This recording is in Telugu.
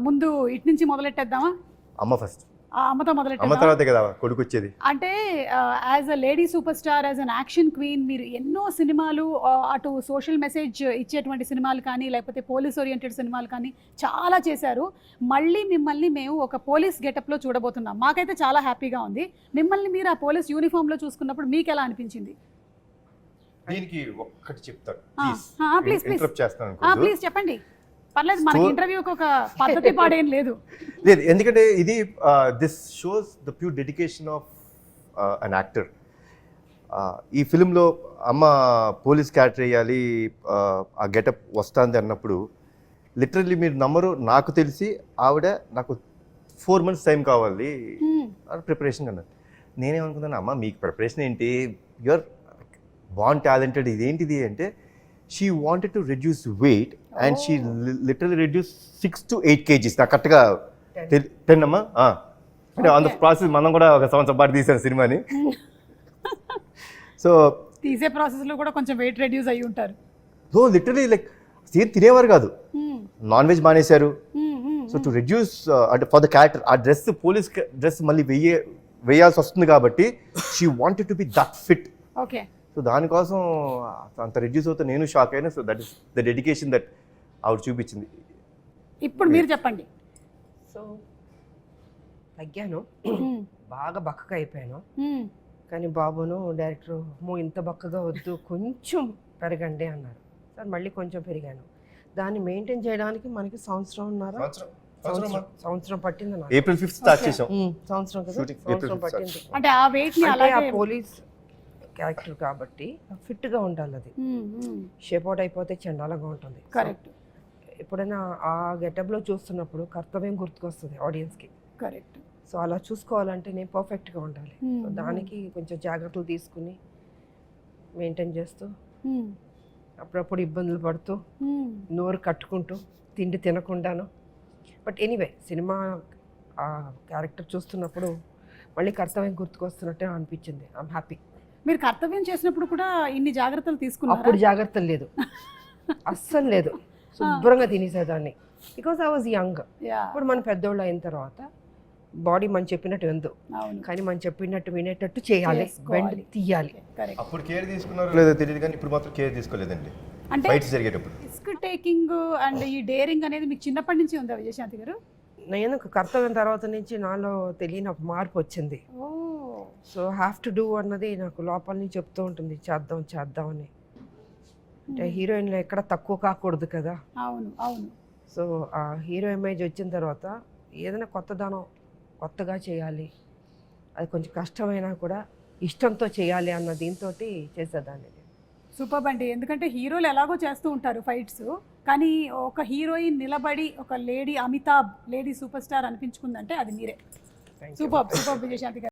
ముందు ఇటు నుంచి మొదలెట్టేద్దామా? అమ్మ ఫస్ట్, అమ్మతో అమ్మ మొదలెట్టేద్దామా? తర్వాతే కదా కొడుకు వచ్చేది. అంటే as a lady super star, as an action queen, మీరు ఎన్నో సినిమాలు, అటు సోషల్ మెసేజ్ ఇచ్చేటువంటి సినిమాలు కానీ, లేకపోతే పోలీస్ ఓరియంటెడ్ సినిమాలు కానీ చాలా చేశారు. మళ్ళీ మిమ్మల్ని మేము ఒక పోలీస్ గెటప్లో చూడబోతున్నాం. మాకైతే చాలా హ్యాపీగా ఉంది. మిమ్మల్ని మీరు ఆ పోలీస్ యూనిఫామ్లో చూసుకున్నప్పుడు మీకు ఎలా అనిపించింది? దీనికి ఒక్కటి చెప్తాను, ప్లీజ్ ఇంటరప్ట్ చేస్తాను. ప్లీజ్ చెప్పండి, పర్లేదు. మనకి ఇంటర్వ్యూకి ఒక పద్ధతి పాడేం లేదు. లేదు, ఎందుకంటే ఇది this shows the pure dedication of an actor. ఈ ఫిలింలో అమ్మ పోలీస్ క్యారెక్టర్ వేయాలి, ఆ గెటప్ వస్తుంది అన్నప్పుడు లిటరల్లీ మీరు నమ్మరు, నాకు తెలిసి ఆవిడ నాకు 4 months టైం కావాలి ప్రిపరేషన్ అన్నారు. నేనేమనుకున్నాను, అమ్మ మీకు ప్రిపరేషన్ ఏంటి, యూఆర్ బాన్ టాలెంటెడ్, ఇదేంటిది అంటే she wanted to reduce weight and she literally reduce 6 to 8 kgs. నాకు కరెక్ట్గా 10 అమ్మా. అంటే ఆన్ ద ప్రాసెస్ మనం కూడా ఒక సంవత్సరం పాటు తీసాను సినిమాని. సో తీసే ప్రాసెస్లో కూడా కొంచెం వెయిట్ రెడ్యూస్ అయ్యి ఉంటారు. సో లిటరలీ లైక్ తినేవారు కాదు, నాన్ వెజ్ మానేశారు. సో టు రెడ్యూస్ అంటే ఫర్ ద క్యారెక్టర్, ఆ డ్రెస్ పోలీస్ డ్రెస్ మళ్ళీ వేయాల్సి వస్తుంది కాబట్టి she wanted to be that fit. Okay. So దానికోసం అంత రెడ్యూస్ అవుతే నేను షాక్ అయినా. So that is the dedication that ఆవిడ చూపించింది. ఇప్పుడు మీరు చెప్పండి. సో తగ్గాను, బాగా బక్కగా అయిపోయాను. కానీ బాబును డైరెక్టర్ ఇంత బక్కగా వద్దు, కొంచెం పెరగండి అన్నారు. సార్ మళ్ళీ కొంచెం పెరిగాను. దాన్ని మెయింటైన్ చేయడానికి మనకి సంవత్సరం పట్టింది. April 5th స్టార్ట్ చేసాం. సంవత్సరం కదా, సంవత్సరం పట్టింది. అంటే ఆ వెయిట్ ని అలాగే, ఆ పోలీస్ క్యారెక్టర్ కాబట్టి ఫిట్గా ఉండాలి. అది షేప్ అవుట్ అయిపోతే చండాలంగా ఉంటుంది. కరెక్ట్. ఎప్పుడైనా ఆ గెటప్లో చూస్తున్నప్పుడు కర్తవ్యం గుర్తుకొస్తుంది ఆడియన్స్కి. కరెక్ట్. సో అలా చూసుకోవాలంటే నేను పర్ఫెక్ట్గా ఉండాలి. సో దానికి కొంచెం జాగ్రత్తలు తీసుకుని మెయింటైన్ చేస్తూ, అప్పుడప్పుడు ఇబ్బందులు పడుతూ, నోరు కట్టుకుంటూ, తిండి తినకుండాను. బట్ ఎనీవే సినిమా ఆ క్యారెక్టర్ చూస్తున్నప్పుడు మళ్ళీ కర్తవ్యం గుర్తుకొస్తున్నట్టే అనిపించింది. I'm happy. మీరు కర్తవ్యం చేసినప్పుడు కూడా ఇన్ని జాగ్రత్తలు తీసుకున్నారు? అప్పుడు జాగ్రత్తలు లేదు, అస్సలు లేదు. శుభ్రంగా తినేసేదాన్ని, బికాస్ ఐ వాజ్ యంగ్. ఇప్పుడు మనం పెద్దోళ్ళు అయిన తర్వాత బాడీ మనం చెప్పినట్టు విందు, కానీ మనం చెప్పినట్టు వినేటట్టు చేయాలి, వెంట తీయాలి. అప్పుడు కేర్ తీసుకున్నారో లేదో తెలియదు, కానీ ఇప్పుడు మాత్రం కేర్ తీసుకోలేదండి. అంటే ఫైట్స్ జరిగేటప్పుడు రిస్క్ టేకింగ్ అండ్ ఈ డేరింగ్ అనేది మీకు చిన్నప్పటి నుంచి ఉందా విజయశాంతి గారు? నేను కర్తవ్యం తర్వాత నుంచి నాలో తెలియని ఒక మార్పు వచ్చింది. సో హ్యావ్ టు డూ అన్నది నాకు లోపల నుంచి చెప్తూ ఉంటుంది, చేద్దాం అని. అంటే హీరోయిన్లో ఎక్కడ తక్కువ కాకూడదు కదా. అవును అవును. సో ఆ హీరో ఇమేజ్ వచ్చిన తర్వాత ఏదైనా కొత్తగా చేయాలి, అది కొంచెం కష్టమైనా కూడా ఇష్టంతో చేయాలి అన్న దీంతో చేసేదాన్ని. సూపర్ అండి. ఎందుకంటే హీరోలు ఎలాగో చేస్తూ ఉంటారు ఫైట్స్, కానీ ఒక హీరోయిన్ నిలబడి ఒక lady Amitabh, lady super star అనిపించుకుందంటే అది మీరే. సూపర్ విజయశాంతి గారు.